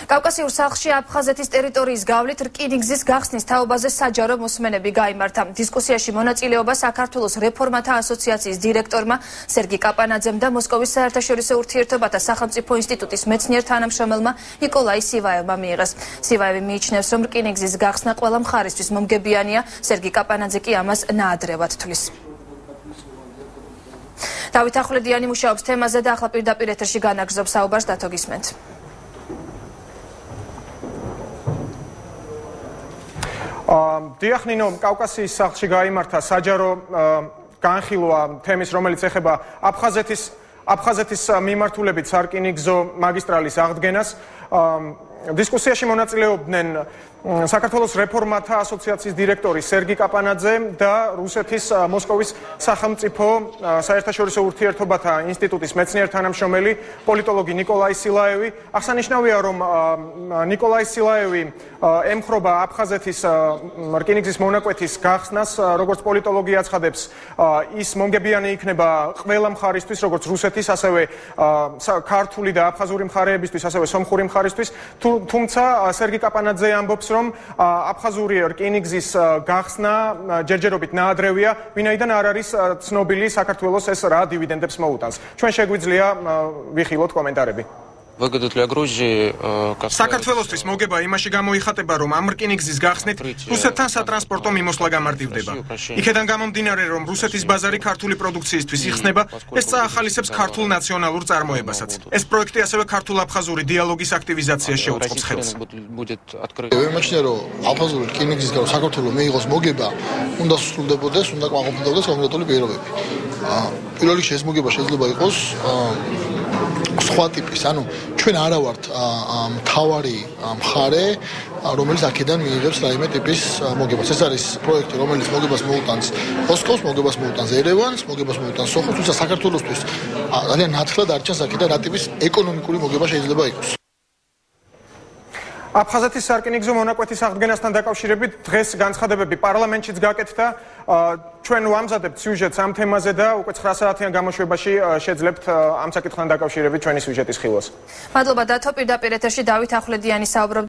კავკასიურ სახლში აფხაზეთის ტერიტორიის გავლით რკინიგზის გახსნის თაობაზე საჯარო მოსმენები გაიმართა. დისკუსიაში მონაწილეობა საქართველოს რეფორმათა ასოციაციის დირექტორმა სერგი კაპანაძემ და მოსკოვის საერთაშორისო ურთიერთობათა სახელმწიფო ინსტიტუტის მეცნიერ თანამშრომელმა ნიკოლაი სივაევმა მიიღეს. სივაევი მიიჩნევს, რომ რკინიგზის გახსნა ყველა მხარისთვის მომგებიანია, სერგი კაპანაძე კი ამას ნაადრევად თვლის. დავით ახვლედიანი მუშაობს თემაზე და ახლა პირდაპირ ეთერში განაგრძობს საუბარს, დათო გისმენთ. დიახ ნინო, კავკასიის სახლში გაიმართა საჯარო განხილვა თემის, რომელიც ეხება აფხაზეთის მიმართულებით სარკინიგზო მაგისტრალის აღდგენას. დისკუსიაში მონაწილეობდნენ საქართველოს რეფორმათა ასოციაციის დირექტორი სერგი კაპანაძე და რუსეთის მოსკოვის სახელმწიფო საერთაშორისო ურთიერთობათა ინსტიტუტის მეცნიერ თანამშრომელი პოლიტოლოგი ნიკოლაი სილაევი. აღსანიშნავია, რომ ნიკოლაი სილაევი ემხრობა აფხაზეთის რკინიგზის მონაკვეთის გახსნას, როგორც პოლიტოლოგი აცხადებს, ის მომგებიანი იქნება ყველა მხარისთვის, როგორც რუსეთის, ასევე ქართული და აფხაზური მხარეებისთვის, ასევე სომხური მხარისთვის. თუმცა სერგი კაპანაძე ამბობს, რომ აფხაზური რკინიგზის გახსნა ჯერჯერობით ნაადრევია, ვინაიდან არ არის ცნობილი საქართველოს ეს რა დივიდენდებს მოუტანს. ჩვენ შეგვიძლია ვიხილოთ კომენტარები. საქართველოსთვის მოგება იმაში გამოიხატება, რომ ამ რკინიგზის გახსნით რუსეთთან სატრანსპორტო მიმოსვლა გამარტივდება. იქედან გამომდინარე, რომ რუსეთის ბაზარი ქართული პროდუქციისთვის იხსნება, ეს წაახალისებს ქართულ ნაციონალურ წარმოებასაც. ეს პროექტი ასევე ქართულ-აფხაზური დიალოგის აქტივიზაციას შეუწყობს ხელს. ვიმაჩნია, რომ აფხაზური რკინიგზის გამო საქართველოს მიიღოს მოგება, უნდა სრულდებოდეს, უნდა კმაყოფილდებოდეს კონკრეტული პირობები. პირველ რიგში ეს მოგება შეიძლება იყოს სხვა ტიპის, ანუ ჩვენ არა ვართ მთავარი მხარე, რომელიც აქედან მიიღებს რაიმე ტიპის მოგებას. ეს არის პროექტი, რომელიც მოგებას მოუტანს მოსკოვს, მოგებას მოუტანს ერევანს, მოგებას მოუტანს სოხუმს, თუმცა საქართველოსთვის ძალიან ნათხლად არ ჩანს აქედან რა ტიპის ეკონომიკური მოგება შეიძლება იყოს. აფხაზეთის სარკინიგზო მონაკვეთის აღდგენასთან დაკავშირებით დღეს განცხადებები პარლამენტშიც გაკეთდა. ჩვენ ვამზადებთ სიუჟეტს ამ თემაზე და უკვე 9 საათიან გამოშვებაში შეძლებთ ამ საკითხთან დაკავშირებით ჩვენი სიუჟეტის ხილვას. მადლობა დათო, პირდაპირ ეთერში დავით ახვლედიანი საუბრობდა.